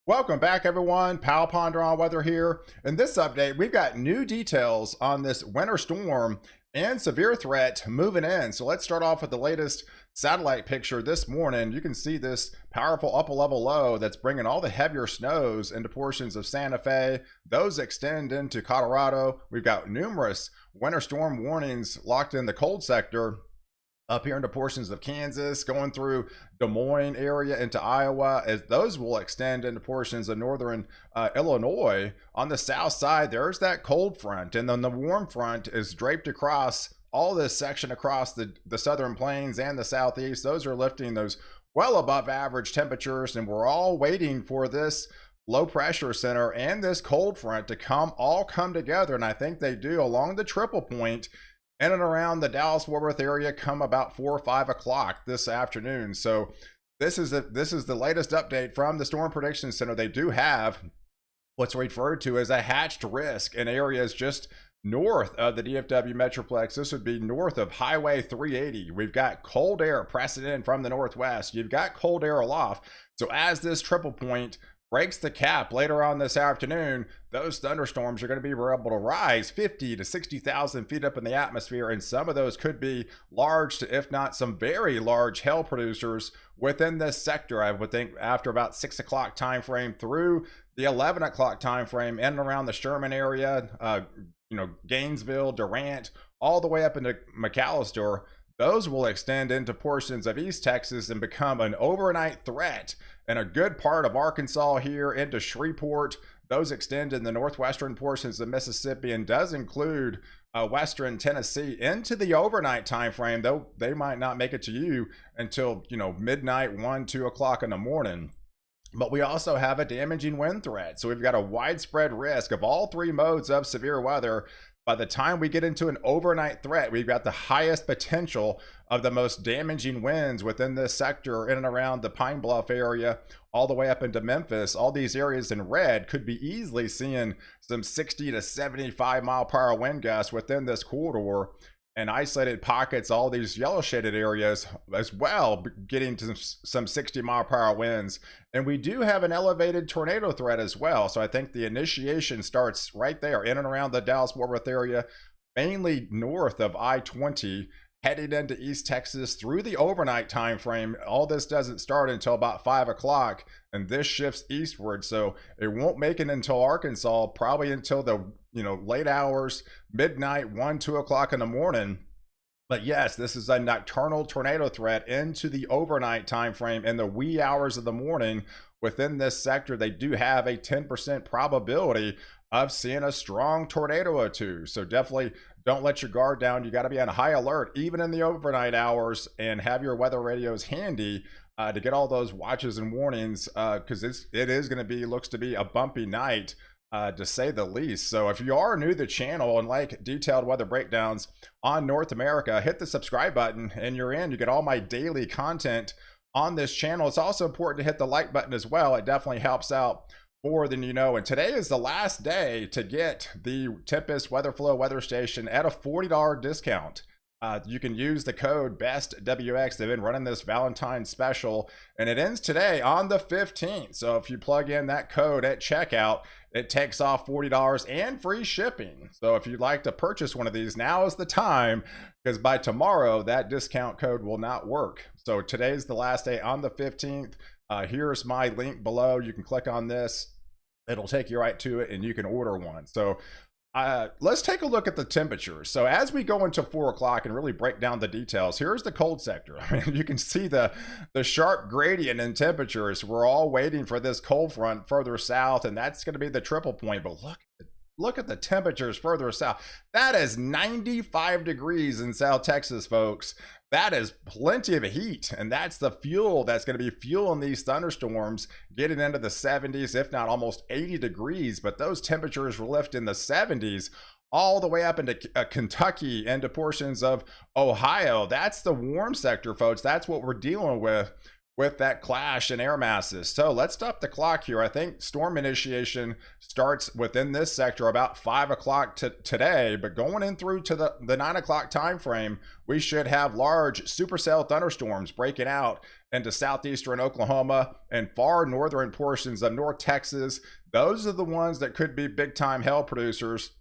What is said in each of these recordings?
Welcome back, everyone. POW Ponder on Weather here. In this update, we've got new details on this winter storm and severe threat moving in. So let's start off with the latest satellite picture this morning. You can see this powerful upper level low that's bringing all the heavier snows into portions of Santa Fe. Those extend into Colorado. We've got numerous winter storm warnings locked in the cold sector up here into portions of Kansas, going through Des Moines area into Iowa, as those will extend into portions of northern Illinois. On the south side, there's that cold front, and then the warm front is draped across all this section across the southern plains and the southeast. Those are lifting those well above average temperatures, and we're all waiting for this low pressure center and this cold front to all come together, and I think they do along the triple point in and around the Dallas-Fort Worth area come about 4 or 5 o'clock this afternoon. So this is the latest update from the Storm Prediction Center. They do have what's referred to as a hatched risk in areas just north of the DFW Metroplex. This would be north of Highway 380. We've got cold air pressing in from the northwest. You've got cold air aloft. So as this triple point breaks the cap later on this afternoon, those thunderstorms are going to be able to rise 50 to 60,000 feet up in the atmosphere, and some of those could be large to, if not some very large, hail producers within this sector. I would think after about 6 o'clock time frame through the 11 o'clock time frame, in and around the Sherman area, Gainesville, Durant, all the way up into McAllister. Those will extend into portions of East Texas and become an overnight threat in a good part of Arkansas here into Shreveport. Those extend in the northwestern portions of Mississippi and does include western Tennessee into the overnight time frame, though they might not make it to you until midnight, 1, 2 o'clock in the morning. But we also have a damaging wind threat. So we've got a widespread risk of all three modes of severe weather. By the time we get into an overnight threat, we've got the highest potential of the most damaging winds within this sector in and around the Pine Bluff area, all the way up into Memphis. All these areas in red could be easily seeing some 60 to 75 mile per hour wind gusts within this corridor, and isolated pockets, all these yellow shaded areas as well, getting to some 60 mile per hour winds. And we do have an elevated tornado threat as well. So I think the initiation starts right there in and around the Dallas-Fort Worth area, mainly north of I-20, heading into East Texas through the overnight time frame. All this doesn't start until about 5 o'clock, and this shifts eastward, so it won't make it until Arkansas, probably until the late hours, midnight, 1, 2 o'clock in the morning. But yes, this is a nocturnal tornado threat into the overnight time frame in the wee hours of the morning. Within this sector, they do have a 10% probability of seeing a strong tornado or two. So definitely don't let your guard down. You got to be on high alert even in the overnight hours, and have your weather radios handy to get all those watches and warnings, because it is going to be, looks to be a bumpy night, to say the least. So if you are new to the channel and like detailed weather breakdowns on North America, hit the subscribe button and you're in. You get all my daily content on this channel. It's also important to hit the like button as well. It definitely helps out more than you know. And today is the last day to get the Tempest Weatherflow weather station at a $40 discount. You can use the code BESTWX. They've been running this Valentine's special, and it ends today on the 15th. So if you plug in that code at checkout, it takes off $40 and free shipping. So if you'd like to purchase one of these, now is the time, because by tomorrow that discount code will not work. So today's the last day on the 15th. Here's my link below. You can click on this. It'll take you right to it, and you can order one. So let's take a look at the temperatures. So as we go into 4 o'clock and really break down the details, here's the cold sector. I mean, you can see the sharp gradient in temperatures. We're all waiting for this cold front further south, and that's going to be the triple point. But look at the temperatures further south. That is 95 degrees in South Texas, folks. That is plenty of heat, and that's the fuel that's going to be fueling these thunderstorms, getting into the 70s, if not almost 80 degrees. But those temperatures will lift in the 70s all the way up into Kentucky, into portions of Ohio. That's the warm sector, folks. That's what we're dealing with with that clash in air masses. So let's stop the clock here. I think storm initiation starts within this sector about 5 o'clock today, but going in through to the 9 o'clock time frame, we should have large supercell thunderstorms breaking out into southeastern Oklahoma and far northern portions of North Texas. Those are the ones that could be big time hail producers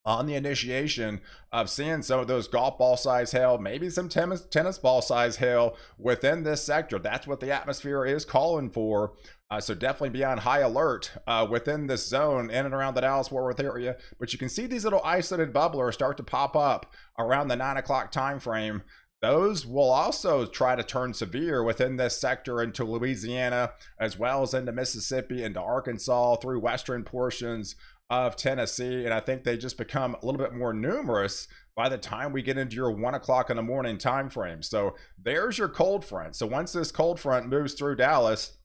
on the initiation of seeing some of those golf ball size hail, maybe some tennis ball size hail within this sector. That's what the atmosphere is calling for. So definitely be on high alert within this zone in and around the Dallas-Fort Worth area. But you can see these little isolated bubblers start to pop up around the 9 o'clock time frame. Those will also try to turn severe within this sector into Louisiana, as well as into Mississippi, into Arkansas, through western portions of Tennessee. And I think they just become a little bit more numerous by the time we get into your 1 o'clock in the morning time frame. So there's your cold front. So once this cold front moves through Dallas,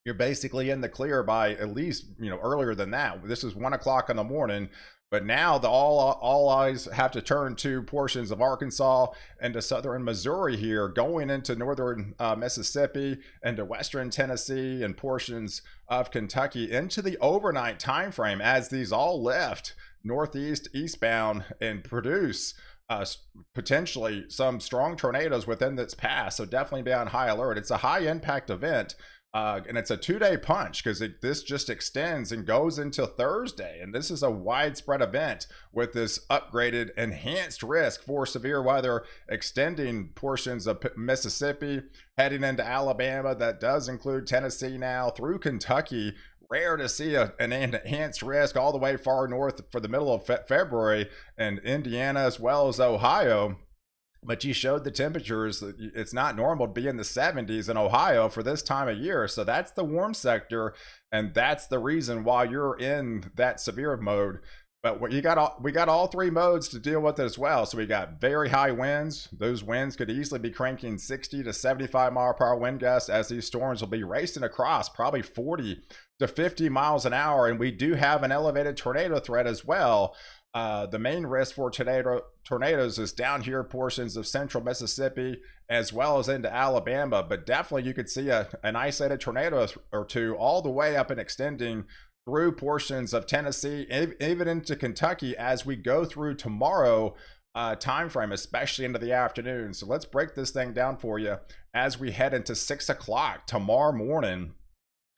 you're basically in the clear by at least, earlier than that. This is 1 o'clock in the morning. But now all eyes have to turn to portions of Arkansas and to southern Missouri here, going into northern Mississippi and to western Tennessee and portions of Kentucky into the overnight time frame as these all lift northeast, eastbound, and produce potentially some strong tornadoes within this pass. So definitely be on high alert. It's a high impact event. And it's a 2-day punch because this just extends and goes into Thursday. And this is a widespread event with this upgraded, enhanced risk for severe weather extending portions of Mississippi, heading into Alabama. That does include Tennessee now, through Kentucky. Rare to see an enhanced risk all the way far north for the middle of February, and Indiana as well as Ohio. But you showed the temperatures. It's not normal to be in the 70s in Ohio for this time of year. So that's the warm sector, and that's the reason why you're in that severe mode. But we got all three modes to deal with it as well. So we got very high winds. Those winds could easily be cranking 60 to 75 mile per hour wind gusts as these storms will be racing across probably 40 to 50 miles an hour. And we do have an elevated tornado threat as well. The main risk for tornadoes is down here portions of central Mississippi as well as into Alabama, but definitely you could see an isolated tornado or two all the way up and extending through portions of Tennessee, even into Kentucky as we go through tomorrow time frame, especially into the afternoon. So let's break this thing down for you as we head into 6 o'clock tomorrow morning.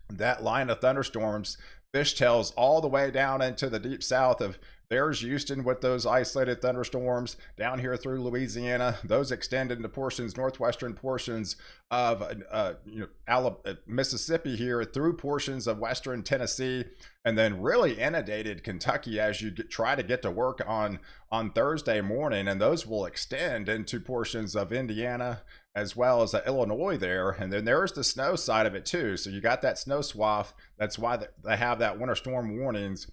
That line of thunderstorms fishtails all the way down into the deep south of there's Houston with those isolated thunderstorms down here through Louisiana. Those extend into portions, northwestern portions of Mississippi here through portions of western Tennessee, and then really inundated Kentucky as you try to get to work on Thursday morning. And those will extend into portions of Indiana as well as Illinois there. And then there's the snow side of it too. So you got that snow swath. That's why they have that winter storm warnings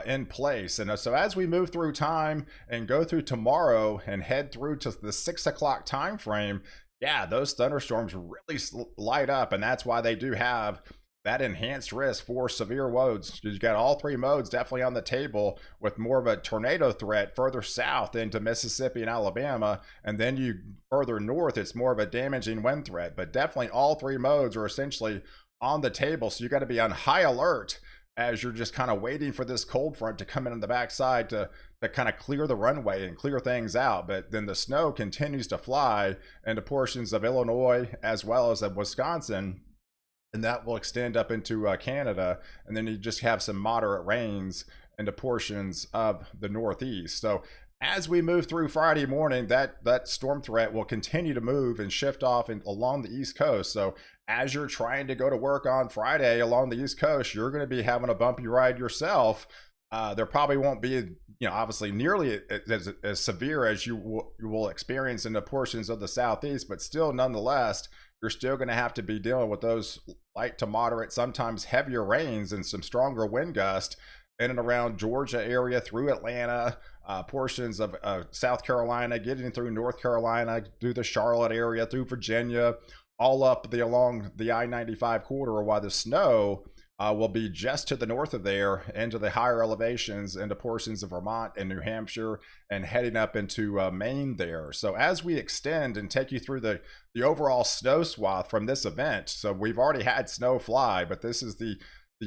in place. And so as we move through time and go through tomorrow and head through to the 6 o'clock time frame, yeah, those thunderstorms really light up. And that's why they do have that enhanced risk for severe loads. You've got all three modes definitely on the table, with more of a tornado threat further south into Mississippi and Alabama. And then you further north, it's more of a damaging wind threat. But definitely all three modes are essentially on the table. So you got to be on high alert as you're just kind of waiting for this cold front to come in on the backside to kind of clear the runway and clear things out. But then the snow continues to fly into portions of Illinois as well as of Wisconsin, and that will extend up into Canada. And then you just have some moderate rains into portions of the Northeast. So as we move through Friday morning, that storm threat will continue to move and shift off along the East Coast. So as you're trying to go to work on Friday along the East Coast, you're going to be having a bumpy ride yourself. There probably won't be, obviously nearly as severe as you will experience in the portions of the Southeast, but still, nonetheless, you're still going to have to be dealing with those light to moderate, sometimes heavier rains and some stronger wind gusts in and around Georgia area, through Atlanta, portions of South Carolina, getting through North Carolina, through the Charlotte area, through Virginia, all up along the I-95 corridor, while the snow will be just to the north of there into the higher elevations into portions of Vermont and New Hampshire and heading up into Maine there. So as we extend and take you through the overall snow swath from this event, so we've already had snow fly, but this is the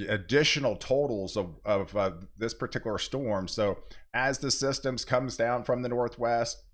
additional totals of this particular storm. So as the systems comes down from the northwest,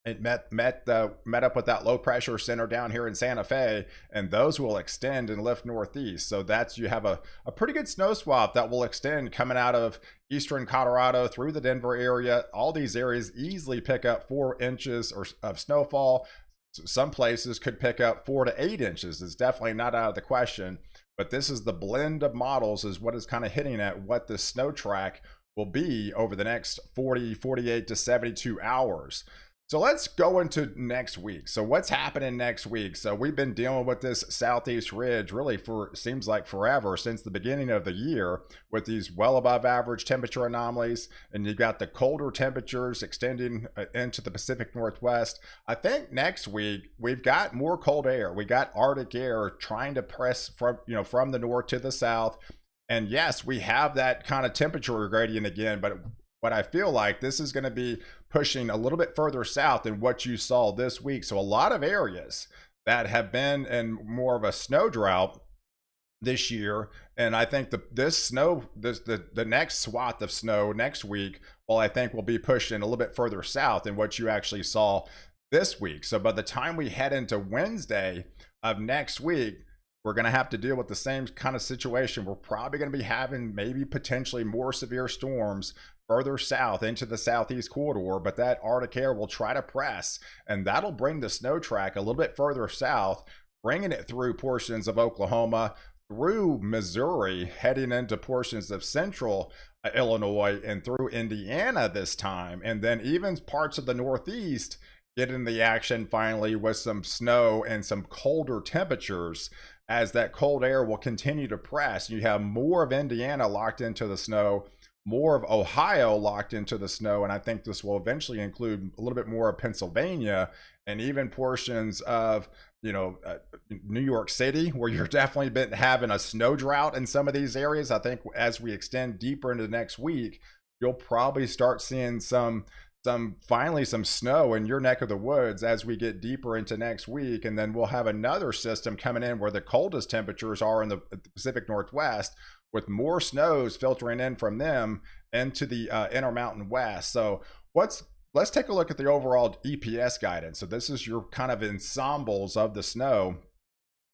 it met up with that low pressure center down here in Santa Fe, and those will extend and lift northeast. So that's, you have a pretty good snow swath that will extend coming out of eastern Colorado through the Denver area. All these areas easily pick up 4 inches of snowfall. Some places could pick up 4 to 8 inches. It's definitely not out of the question, but this is the blend of models is what is kind of hitting at what the snow track will be over the next 48 to 72 hours. So let's go into next week. So what's happening next week? So we've been dealing with this southeast ridge really for, seems like forever, since the beginning of the year, with these well above average temperature anomalies. And you've got the colder temperatures extending into the Pacific Northwest. I think next week we've got more cold air. We got Arctic air trying to press from the north to the south. And yes, we have that kind of temperature gradient again, but what I feel like this is going to be pushing a little bit further south than what you saw this week. So a lot of areas that have been in more of a snow drought this year, and I think the next swath of snow next week, well, I think will be pushing a little bit further south than what you actually saw this week. So by the time we head into Wednesday of next week, we're going to have to deal with the same kind of situation. We're probably going to be having maybe potentially more severe storms further south into the southeast corridor, but that Arctic air will try to press, and that'll bring the snow track a little bit further south, bringing it through portions of Oklahoma, through Missouri, heading into portions of central Illinois and through Indiana this time, and then even parts of the Northeast get in the action finally with some snow and some colder temperatures. As that cold air will continue to press, you have more of Indiana locked into the snow, more of Ohio locked into the snow, and I think this will eventually include a little bit more of Pennsylvania and even portions of New York City, where you're definitely been having a snow drought in some of these areas. I think as we extend deeper into next week, you'll probably start seeing finally some snow in your neck of the woods as we get deeper into next week. And then we'll have another system coming in where the coldest temperatures are in the Pacific Northwest, with more snows filtering in from them into the Intermountain West. So let's take a look at the overall EPS guidance. So this is your kind of ensembles of the snow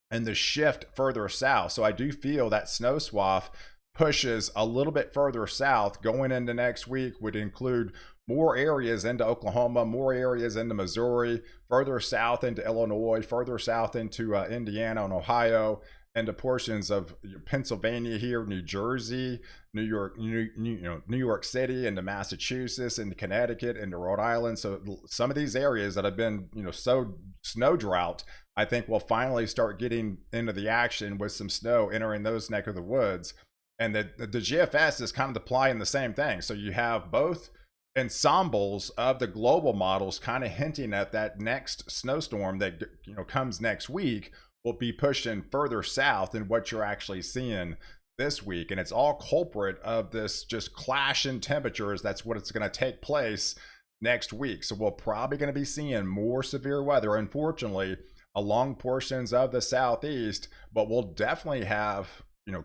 and the shift further south. So I do feel that snow swath pushes a little bit further south going into next week, would include more areas into Oklahoma, more areas into Missouri, further south into Illinois, further south into Indiana and Ohio, into portions of Pennsylvania here, New Jersey, New York City, into Massachusetts, into Connecticut, into Rhode Island. So some of these areas that have been, so snow drought, I think will finally start getting into the action with some snow entering those neck of the woods. And the GFS is kind of applying the same thing. So you have both ensembles of the global models kind of hinting at that next snowstorm that comes next week will be pushing further south than what you're actually seeing this week. And it's all culprit of this just clash in temperatures. That's what it's going to take place next week. So we're probably going to be seeing more severe weather, unfortunately, along portions of the southeast, but we'll definitely have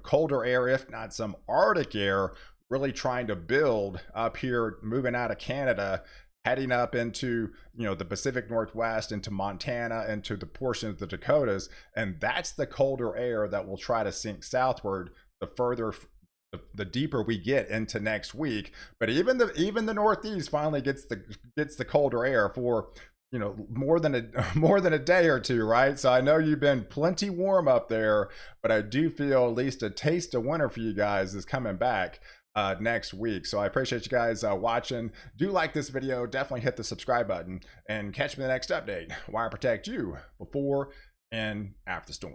colder air, if not some Arctic air, really trying to build up here, moving out of Canada, heading up into the Pacific Northwest, into Montana, into the portion of the Dakotas. And that's the colder air that will try to sink southward the deeper we get into next week. But even the Northeast finally gets the colder air for more than a day or two, right? So I know you've been plenty warm up there, but I do feel at least a taste of winter for you guys is coming back next week. So I appreciate you guys watching. Do like this video, definitely hit the subscribe button, and catch me in the next update where I protect you before and after the storm.